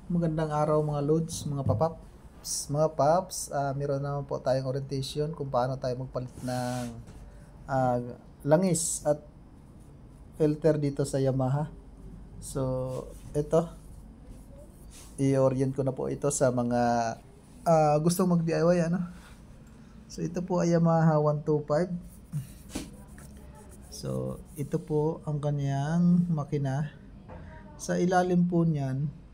Magandang araw mga loads, mga papaps. Mga paps, meron naman po tayong orientation kung paano tayo magpalit ng ah, langis at filter dito sa Yamaha. So, ito, i-orient ko na po ito sa mga gustong mag-DIY, ano. So, ito po ay Yamaha 125. So, ito po ang kanyang makina. Sa ilalim po niyan,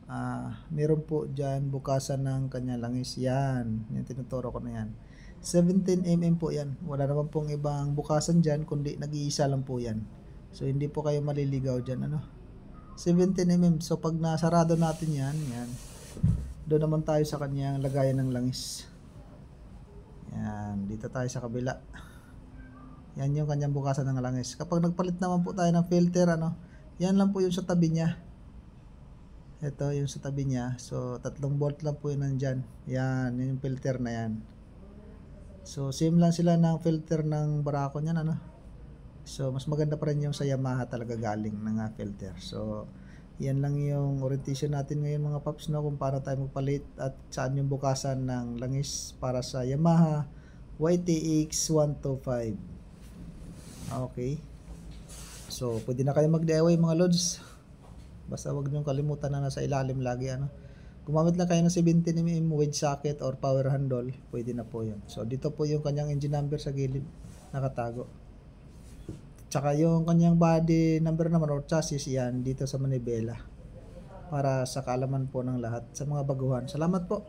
meron po dyan bukasan ng kanya langis. Yan, yung tinuturo ko na yan. 17mm po yan. Wala naman pong ibang bukasan dyan, kundi nag-iisa lang po yan. So, hindi po kayo maliligaw dyan, ano. 17mm. So, pag nasarado natin yan, yan. Doon naman tayo sa kanyang lagayan ng langis. Yan, dito tayo sa kabila. Yan yung kanyang bukasan ng langis. Kapag nagpalit naman po tayo ng filter, ano, yan lang po yung sa tabi niya. Ito yung sa tabi niya. So 3 bolt lang po yun nandyan. Yan, yung filter na yan. So same lang sila ng filter ng Barako niyan, ano. So mas maganda pa rin yung sa Yamaha talaga galing ng filter. So yan lang yung orientation natin ngayon mga paps, no, kung paano tayo magpalit at saan yung bukasan ng langis para sa Yamaha YTX 125. Okay. So pwede na kayo mag-DIY mga lods. Basta wag niyong kalimutan na nasa ilalim lagi, ano. Gumamit lang kayo ng 17mm wedge socket or power handle, pwede na po yun. So dito po yung kanyang engine number sa gilid, nakatago. Tsaka yung kanyang body number naman or chassis, yan dito sa manibela. Para sa kaalaman po ng lahat sa mga baguhan. Salamat po.